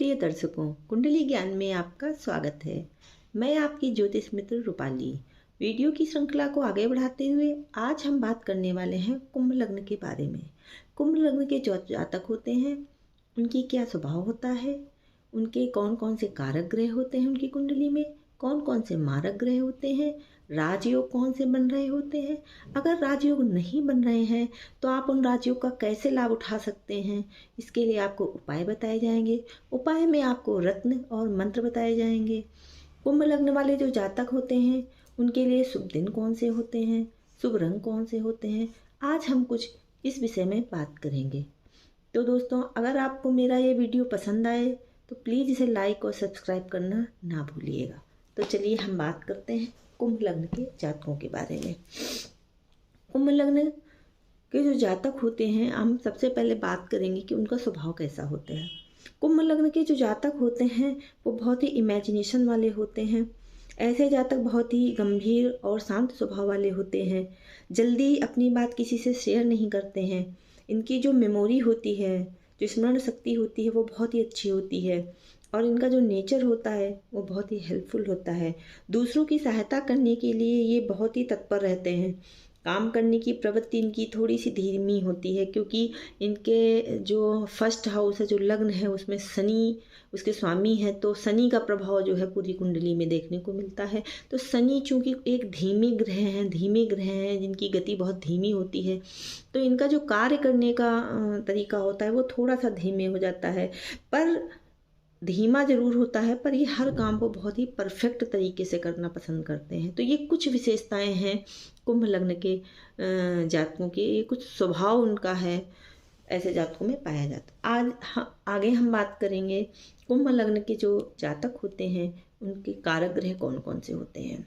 प्रिय दर्शकों, कुंडली ज्ञान में आपका स्वागत है। मैं आपकी ज्योतिष मित्र रूपाली। वीडियो की श्रृंखला को आगे बढ़ाते हुए आज हम बात करने वाले हैं कुंभ लग्न के बारे में। कुंभ लग्न के जो जातक होते हैं उनकी क्या स्वभाव होता है, उनके कौन कौन से कारक ग्रह होते हैं उनकी कुंडली में, कौन कौन से मारक ग्रह होते हैं, राजयोग कौन से बन रहे होते हैं, अगर राजयोग नहीं बन रहे हैं तो आप उन राजयोग का कैसे लाभ उठा सकते हैं, इसके लिए आपको उपाय बताए जाएंगे। उपाय में आपको रत्न और मंत्र बताए जाएंगे। कुंभ लग्न वाले जो जातक होते हैं उनके लिए शुभ दिन कौन से होते हैं, शुभ रंग कौन से होते हैं, आज हम कुछ इस विषय में बात करेंगे। तो दोस्तों, अगर आपको मेरा ये वीडियो पसंद आए तो प्लीज़ इसे लाइक और सब्सक्राइब करना ना भूलिएगा। तो चलिए हम बात करते हैं कुंभ लग्न के जातकों के बारे में। कुंभ लग्न के जो जातक होते हैं, हम सबसे पहले बात करेंगे कि उनका स्वभाव कैसा होता है। कुंभ लग्न के जो जातक होते हैं वो बहुत ही इमेजिनेशन वाले होते हैं। ऐसे जातक बहुत ही गंभीर और शांत स्वभाव वाले होते हैं। जल्दी अपनी बात किसी से शेयर नहीं करते हैं। इनकी जो मेमोरी होती है, जो स्मरण शक्ति होती है, वो बहुत ही अच्छी होती है और इनका जो नेचर होता है वो बहुत ही हेल्पफुल होता है। दूसरों की सहायता करने के लिए ये बहुत ही तत्पर रहते हैं। काम करने की प्रवृत्ति इनकी थोड़ी सी धीमी होती है क्योंकि इनके जो फर्स्ट हाउस है, जो लग्न है, उसमें शनि उसके स्वामी है, तो शनि का प्रभाव जो है पूरी कुंडली में देखने को मिलता है। तो शनि चूँकि एक धीमे ग्रह हैं जिनकी गति बहुत धीमी होती है, तो इनका जो कार्य करने का तरीका होता है वो थोड़ा सा धीमे हो जाता है, पर धीमा जरूर होता है, पर ये हर काम को बहुत ही परफेक्ट तरीके से करना पसंद करते हैं। तो ये कुछ विशेषताएं हैं कुंभ लग्न के जातकों के, ये कुछ स्वभाव उनका है, ऐसे जातकों में पाया जाता है। आज आगे हम बात करेंगे कुंभ लग्न के जो जातक होते हैं उनके कारक ग्रह कौन कौन से होते हैं,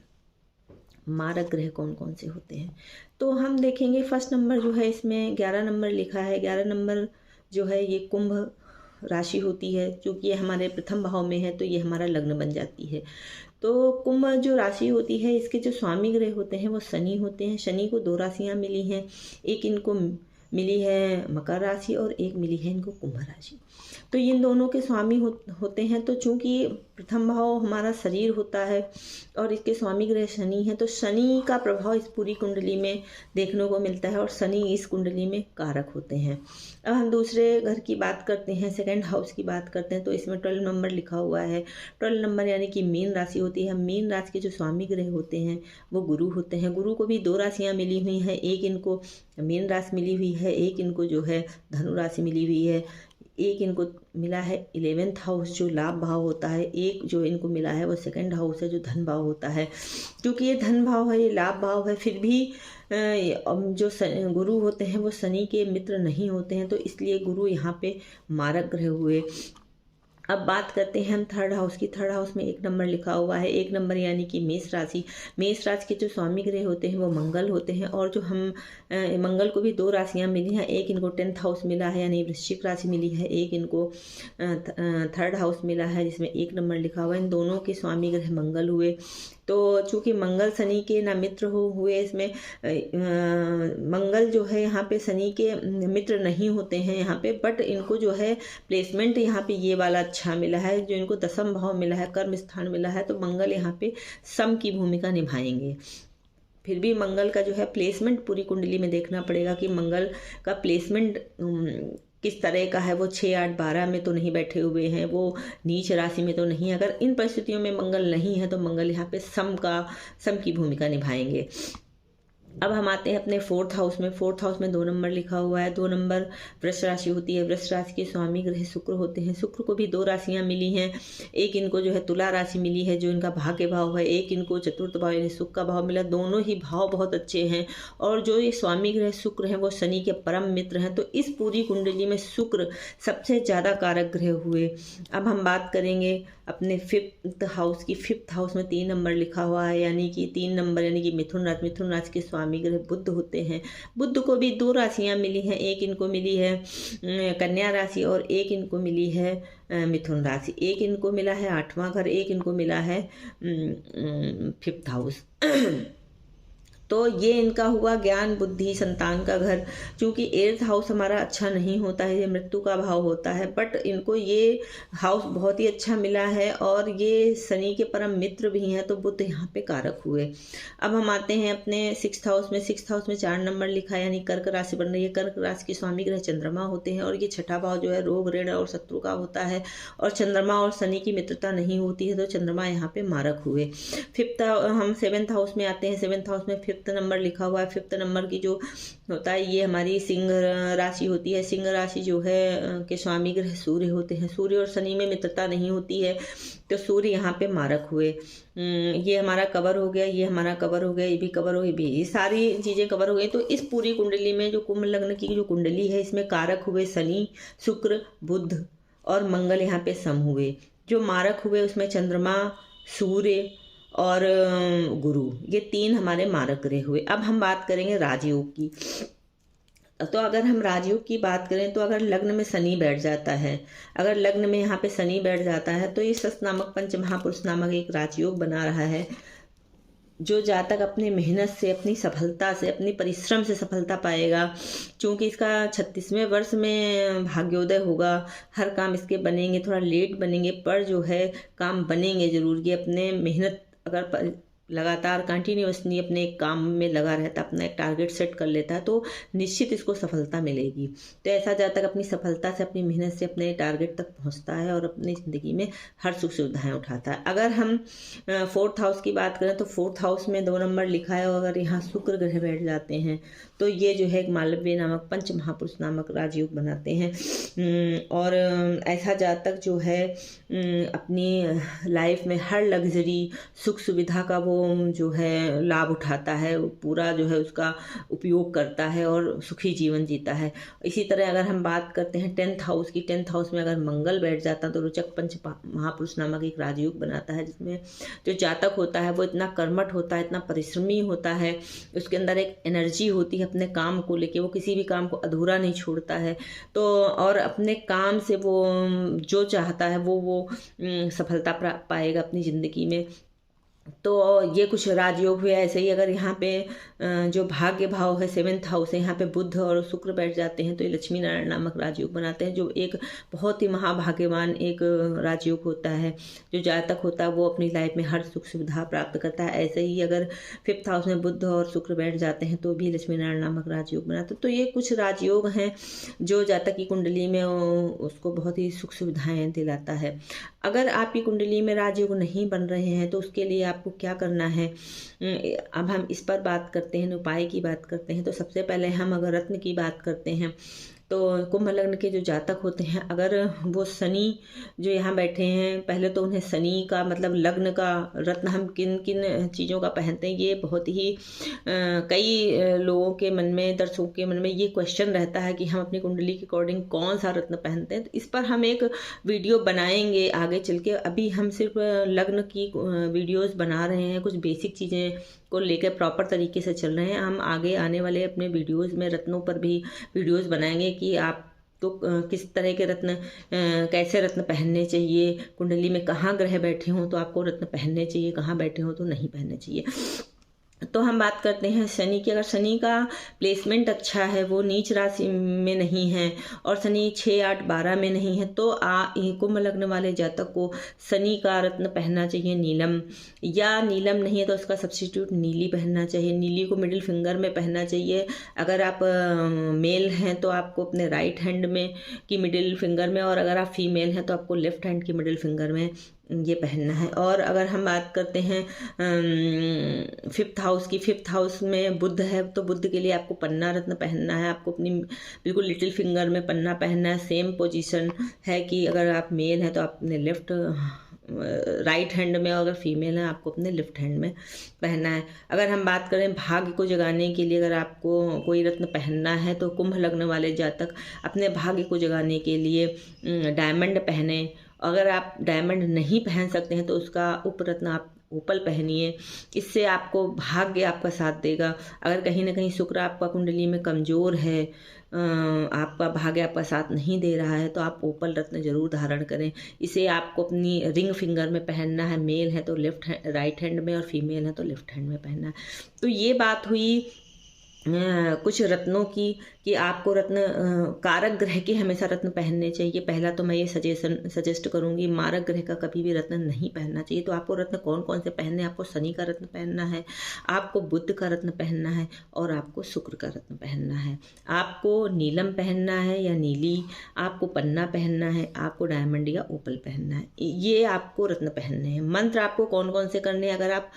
मारक ग्रह कौन कौन से होते हैं। तो हम देखेंगे फर्स्ट नंबर जो है, इसमें 11 नंबर लिखा है। 11 नंबर जो है ये कुंभ राशि होती है। चूँकि ये हमारे प्रथम भाव में है तो ये हमारा लग्न बन जाती है। तो कुंभ जो राशि होती है, इसके जो स्वामी ग्रह होते हैं वो शनि होते हैं। शनि को 2 राशियाँ मिली हैं, एक इनको मिली है मकर राशि और एक मिली है इनको कुंभ राशि। तो इन दोनों के स्वामी होते हैं। तो चूंकि प्रथम भाव हमारा शरीर होता है और इसके स्वामी ग्रह शनि है, तो शनि का प्रभाव इस पूरी कुंडली में देखने को मिलता है और शनि इस कुंडली में कारक होते हैं। अब हम दूसरे घर की बात करते हैं, सेकंड हाउस की बात करते हैं। तो इसमें 12 नंबर लिखा हुआ है। 12 नंबर यानी कि मीन राशि होती है। मीन राशि के जो स्वामी ग्रह होते हैं वो गुरु होते हैं। गुरु को भी 2 राशियाँ मिली हुई हैं, एक इनको मीन राशि मिली हुई है, एक इनको जो है धनु राशि मिली हुई है, एक इनको मिला है 11th हाउस जो लाभ भाव होता है, एक जो इनको मिला है वो सेकंड हाउस है जो धन भाव होता है। क्योंकि ये धन भाव है, ये लाभ भाव है, फिर भी जो गुरु होते हैं वो शनि के मित्र नहीं होते हैं, तो इसलिए गुरु यहाँ पे मारक ग्रह हुए। अब बात करते हैं हम थर्ड हाउस की। थर्ड हाउस में 1 नंबर लिखा हुआ है। 1 नंबर यानी कि मेष राशि। मेष राशि के जो स्वामी ग्रह होते हैं वो मंगल होते हैं और जो हम मंगल को भी 2 राशियां मिली हैं, एक इनको 10th हाउस मिला है यानी वृश्चिक राशि मिली है, एक इनको थर्ड हाउस मिला है जिसमें 1 नंबर लिखा हुआ है। इन दोनों के स्वामी ग्रह मंगल हुए। तो चूँकि मंगल शनि के ना मित्र हुए, इसमें मंगल जो है यहाँ पे शनि के मित्र नहीं होते हैं यहाँ पे, बट इनको जो है प्लेसमेंट यहाँ पे ये वाला अच्छा मिला है, जो इनको 10th भाव मिला है, कर्म स्थान मिला है, तो मंगल यहाँ पे सम की भूमिका निभाएंगे। फिर भी मंगल का जो है प्लेसमेंट पूरी कुंडली में देखना पड़ेगा कि मंगल का प्लेसमेंट किस तरह का है। वो 6, 8, 12 में तो नहीं बैठे हुए हैं, वो नीच राशि में तो नहीं। अगर इन परिस्थितियों में मंगल नहीं है तो मंगल यहाँ पे सम की भूमिका निभाएंगे। अब हम आते हैं अपने 4th हाउस में। 4th हाउस में 2 नंबर लिखा हुआ है। 2 नंबर वृष राशि होती है। वृष राशि के स्वामी ग्रह शुक्र होते हैं। शुक्र को भी 2 राशियां मिली हैं, एक इनको जो है तुला राशि मिली है जो इनका भाग्य भाव है, एक इनको चतुर्थ भाव यानी सुख का भाव मिला। दोनों ही भाव बहुत अच्छे हैं और जो ये स्वामी ग्रह शुक्र हैं वो शनि के परम मित्र हैं। तो इस पूरी कुंडली में शुक्र सबसे ज़्यादा कारक ग्रह हुए। अब हम बात करेंगे अपने 5th हाउस की। 5th हाउस में 3 नंबर लिखा हुआ है यानी कि 3 नंबर यानी कि मिथुन राशि। मिथुन राशि के स्वामी ग्रह बुध होते हैं। बुध को भी 2 राशियां मिली हैं, एक इनको मिली है कन्या राशि और एक इनको मिली है मिथुन राशि। एक इनको मिला है 8वां घर, एक इनको मिला है 5th हाउस। तो ये इनका हुआ ज्ञान बुद्धि संतान का घर। क्योंकि 8th हाउस हमारा अच्छा नहीं होता है, ये मृत्यु का भाव होता है, बट इनको ये हाउस बहुत ही अच्छा मिला है और ये शनि के परम मित्र भी हैं, तो बुध यहाँ पे कारक हुए। अब हम आते हैं अपने 6th हाउस में। 6th हाउस में 4 नंबर लिखा है, यानी कर्क राशि बन रही है। कर्क राशि के स्वामी ग्रह चंद्रमा होते हैं और ये छठा भाव जो है रोग ऋण और शत्रु का होता है, और चंद्रमा और शनि की मित्रता नहीं होती है, तो चंद्रमा यहाँ पे मारक हुए। 5th हम 7th हाउस में आते हैं। 7th हाउस में 5th नंबर लिखा हुआ है। 5th नंबर की जो होता है ये हमारी सिंह राशि होती है। सिंह राशि जो है के स्वामी ग्रह सूर्य होते हैं। सूर्य और शनि में मित्रता नहीं होती है, तो सूर्य यहाँ पे मारक हुए। ये हमारा कवर हो गया, ये हमारा कवर हो गया, ये भी कवर हो गई, ये सारी चीज़ें कवर हो गई। तो इस पूरी कुंडली में जो कुंभ लग्न की जो कुंडली है, इसमें कारक हुए शनि, शुक्र, बुध और मंगल यहाँ पे सम हुए। जो मारक हुए उसमें चंद्रमा, सूर्य और गुरु, ये 3 हमारे मारक ग्रह हुए। अब हम बात करेंगे राजयोग की। तो अगर हम राजयोग की बात करें तो अगर लग्न में शनि बैठ जाता है, अगर लग्न में यहाँ पे शनि बैठ जाता है, तो ये सस नामक पंच महापुरुष नामक एक राजयोग बना रहा है। जो जातक अपनी मेहनत से, अपनी सफलता से, अपनी परिश्रम से सफलता पाएगा। क्योंकि इसका 36वें वर्ष में भाग्योदय होगा। हर काम इसके बनेंगे, थोड़ा लेट बनेंगे, पर जो है काम बनेंगे जरूर। ये अपने मेहनत अगर लगातार कंटिन्यूअसली अपने एक काम में लगा रहता, अपना एक टारगेट सेट कर लेता है, तो निश्चित इसको सफलता मिलेगी। तो ऐसा जातक अपनी सफलता से, अपनी मेहनत से अपने टारगेट तक पहुंचता है और अपनी ज़िंदगी में हर सुख सुविधाएं उठाता है। अगर हम 4th हाउस की बात करें तो 4th हाउस में 2 नंबर लिखा है, और अगर यहाँ शुक्र ग्रह बैठ जाते हैं तो ये जो है एक मालव्य नामक पंच महापुरुष नामक राजयोग बनाते हैं। और ऐसा जातक जो है अपनी लाइफ में हर लग्जरी सुख सुविधा का वो जो है लाभ उठाता है, पूरा जो है उसका उपयोग करता है और सुखी जीवन जीता है। इसी तरह अगर हम बात करते हैं 10th हाउस की, 10th हाउस में अगर मंगल बैठ जाता है तो रोचक पंच महापुरुष नामक एक राजयोग बनाता है, जिसमें जो जातक होता है वो इतना कर्मठ होता है, इतना परिश्रमी होता है, उसके अंदर एक एनर्जी होती है अपने काम को लेके, वो किसी भी काम को अधूरा नहीं छोड़ता है। तो और अपने काम से वो जो चाहता है वो सफलता पाएगा अपनी ज़िंदगी में। तो ये कुछ राजयोग हुए। ऐसे ही अगर यहाँ पे जो भाग्य भाव है 7th हाउस है, यहाँ पे बुध और शुक्र बैठ जाते हैं, तो ये लक्ष्मी नारायण नामक राजयोग बनाते हैं, जो एक बहुत ही महाभाग्यवान एक राजयोग होता है। जो जातक होता है वो अपनी लाइफ में हर सुख सुविधा प्राप्त करता है। ऐसे ही अगर 5th हाउस में बुध और शुक्र बैठ जाते हैं तो भी लक्ष्मी नारायण नामक राजयोग बनाते हैं। तो ये कुछ राजयोग हैं जो जातक की कुंडली में उसको बहुत ही सुख सुविधाएँ दिलाता है। अगर आपकी कुंडली में राजयोग नहीं बन रहे हैं तो उसके लिए आपको क्या करना है, अब हम इस पर बात करते हैं, उपाय की बात करते हैं। तो सबसे पहले हम अगर रत्न की बात करते हैं तो कुंभ लग्न के जो जातक होते हैं, अगर वो शनि जो यहाँ बैठे हैं, पहले तो उन्हें शनि का मतलब लग्न का रत्न हम किन किन चीज़ों का पहनते हैं, ये बहुत ही कई लोगों के मन में, दर्शकों के मन में ये क्वेश्चन रहता है कि हम अपनी कुंडली के अकॉर्डिंग कौन सा रत्न पहनते हैं। तो इस पर हम एक वीडियो बनाएंगे आगे चल के। अभी हम सिर्फ लग्न की वीडियोज़ बना रहे हैं, कुछ बेसिक चीज़ें को लेकर प्रॉपर तरीके से चल रहे हैं। हम आगे आने वाले अपने वीडियोस में रत्नों पर भी वीडियोस बनाएंगे कि आप तो किस तरह के रत्न, कैसे रत्न पहनने चाहिए, कुंडली में कहाँ ग्रह बैठे हों तो आपको रत्न पहनने चाहिए, कहाँ बैठे हों तो नहीं पहनने चाहिए। तो हम बात करते हैं शनि की। अगर शनि का प्लेसमेंट अच्छा है, वो नीच राशि में नहीं है और शनि 6, 8, 12 में नहीं है, तो कुंभ लग्न वाले जातक को शनि का रत्न पहनना चाहिए नीलम, या नीलम नहीं है तो उसका सब्स्टिट्यूट नीली पहनना चाहिए। नीली को मिडिल फिंगर में पहनना चाहिए। अगर आप मेल हैं तो आपको अपने राइट हैंड में की मिडिल फिंगर में, और अगर आप फीमेल हैं तो आपको लेफ्ट हैंड की मिडिल फिंगर में ये पहनना है। और अगर हम बात करते हैं 5th हाउस की, 5th हाउस में बुध है, तो बुध के लिए आपको पन्ना रत्न पहनना है। आपको अपनी बिल्कुल लिटिल फिंगर में पन्ना पहनना है। सेम पोजीशन है कि अगर आप मेल हैं तो आप अपने राइट हैंड में, और अगर फीमेल हैं आपको अपने लेफ्ट हैंड में पहनना है। अगर हम बात करें भाग्य को जगाने के लिए, अगर आपको कोई रत्न पहनना है तो कुंभ लग्न वाले जातक अपने भाग्य को जगाने के लिए डायमंड पहने। अगर आप डायमंड नहीं पहन सकते हैं तो उसका उपरत्न आप ओपल पहनिए, इससे आपको भाग्य आपका साथ देगा। अगर कहीं ना कहीं शुक्र आपका कुंडली में कमज़ोर है, आपका भाग्य आपका साथ नहीं दे रहा है, तो आप ओपल रत्न जरूर धारण करें। इसे आपको अपनी रिंग फिंगर में पहनना है, मेल है तो राइट हैंड में और फीमेल है तो लेफ्ट हैंड में पहनना है। तो ये बात हुई कुछ रत्नों की कि आपको रत्न कारक ग्रह के हमेशा रत्न पहनने चाहिए। पहला तो मैं ये सजेस्ट करूंगी, मारक ग्रह का कभी भी रत्न नहीं पहनना चाहिए। तो आपको रत्न कौन कौन से पहनने हैं? आपको शनि का रत्न पहनना है, आपको बुध का रत्न पहनना है और आपको शुक्र का रत्न पहनना है। आपको नीलम पहनना है या नीली, आपको पन्ना पहनना है, आपको डायमंड या ओपल पहनना है। ये आपको रत्न पहनने हैं। मंत्र आपको कौन कौन से करने हैं? अगर आप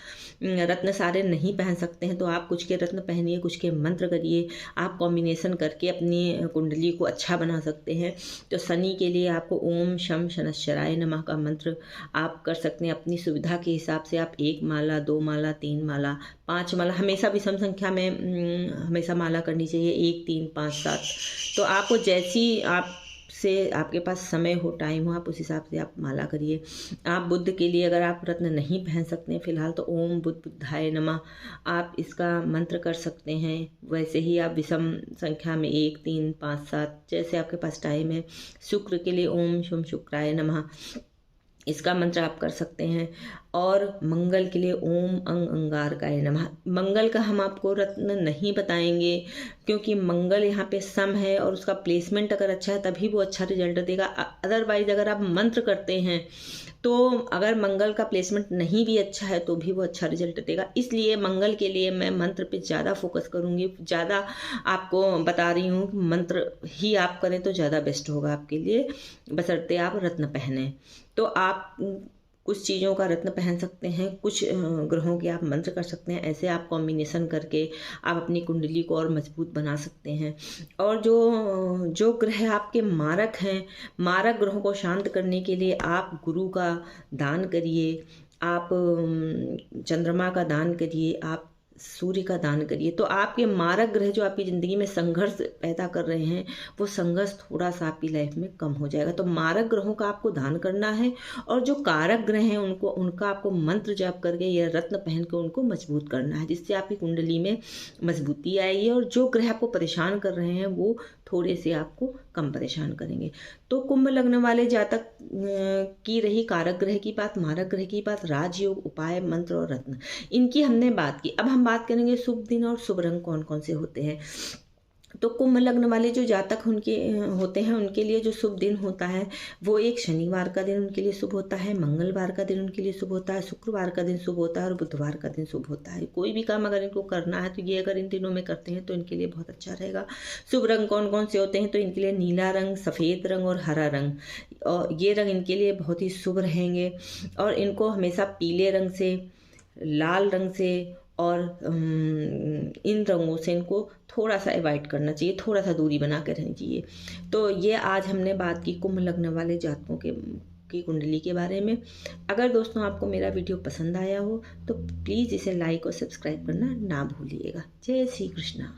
रत्न सारे नहीं पहन सकते हैं तो आप कुछ के रत्न पहनिए, कुछ के मंत्र करिए। आप कॉम्बिनेशन करके अपनी कुंडली को अच्छा बना सकते हैं। तो शनि के लिए आपको ओम शम शनश्चराय नमः का मंत्र आप कर सकते हैं। अपनी सुविधा के हिसाब से आप 1 माला, 2 माला, 3 माला, 5 माला, हमेशा विषम संख्या में हमेशा माला करनी चाहिए, 1, 3, 5, 7। तो आपको जैसी आप से आपके पास समय हो, टाइम हो, आप उस हिसाब से आप माला करिए। आप बुद्ध के लिए अगर आप रत्न नहीं पहन सकते हैं फिलहाल, तो ओम बुद्ध बुद्धाय नमः आप इसका मंत्र कर सकते हैं। वैसे ही आप विषम संख्या में 1, 3, 5, 7 जैसे आपके पास टाइम है। शुक्र के लिए ओम शुम शुक्राय नमः इसका मंत्र आप कर सकते हैं। और मंगल के लिए ओम अंग अंगारकाय नमः। मंगल का हम आपको रत्न नहीं बताएंगे क्योंकि मंगल यहाँ पे सम है और उसका प्लेसमेंट अगर अच्छा है तभी वो अच्छा रिजल्ट देगा। अदरवाइज अगर आप मंत्र करते हैं तो अगर मंगल का प्लेसमेंट नहीं भी अच्छा है तो भी वो अच्छा रिजल्ट देगा। इसलिए मंगल के लिए मैं मंत्र पे ज़्यादा फोकस करूँगी, ज़्यादा आपको बता रही हूँ। मंत्र ही आप करें तो ज़्यादा बेस्ट होगा आपके लिए, बशर्ते आप रत्न पहने। तो आप कुछ चीज़ों का रत्न पहन सकते हैं, कुछ ग्रहों के आप मंत्र कर सकते हैं। ऐसे आप कॉम्बिनेशन करके आप अपनी कुंडली को और मजबूत बना सकते हैं। और जो ग्रह आपके मारक हैं, मारक ग्रहों को शांत करने के लिए आप गुरु का दान करिए, आप चंद्रमा का दान करिए, आप सूर्य का दान करिए। तो आपके मारक ग्रह जो आपकी ज़िंदगी में संघर्ष पैदा कर रहे हैं वो संघर्ष थोड़ा सा आपकी लाइफ में कम हो जाएगा। तो मारक ग्रहों का आपको दान करना है और जो कारक ग्रह हैं उनका आपको मंत्र जाप करके या रत्न पहन के उनको मजबूत करना है, जिससे आपकी कुंडली में मजबूती आएगी। और जो ग्रह आपको परेशान कर रहे हैं वो थोड़े से आपको कम परेशान करेंगे। तो कुंभ लग्न वाले जातक की रही कारक ग्रह की बात, मारक ग्रह की बात, राजयोग, उपाय, मंत्र और रत्न, इनकी हमने बात की। अब हम बात करेंगे शुभ दिन और शुभ रंग कौन कौन से होते हैं। तो कुंभ लग्न वाले जो जातक उनके होते हैं उनके लिए जो शुभ दिन होता है वो एक शनिवार का दिन उनके लिए शुभ होता है, मंगलवार का दिन उनके लिए शुभ होता है, शुक्रवार का दिन शुभ होता है और बुधवार का दिन शुभ होता है। कोई भी काम अगर इनको करना है तो ये अगर इन दिनों में करते हैं तो इनके लिए बहुत अच्छा रहेगा। शुभ रंग कौन कौन से होते हैं? तो इनके लिए नीला रंग, सफ़ेद रंग और हरा रंग, और ये रंग इनके लिए बहुत ही शुभ रहेंगे। और इनको हमेशा पीले रंग से, लाल रंग से और इन रंगों से इनको थोड़ा सा अवॉइड करना चाहिए, थोड़ा सा दूरी बना के रहनी चाहिए। तो ये आज हमने बात की कुंभ लग्न वाले जातकों की कुंडली के बारे में। अगर दोस्तों आपको मेरा वीडियो पसंद आया हो तो प्लीज़ इसे लाइक और सब्सक्राइब करना ना भूलिएगा। जय श्री कृष्णा।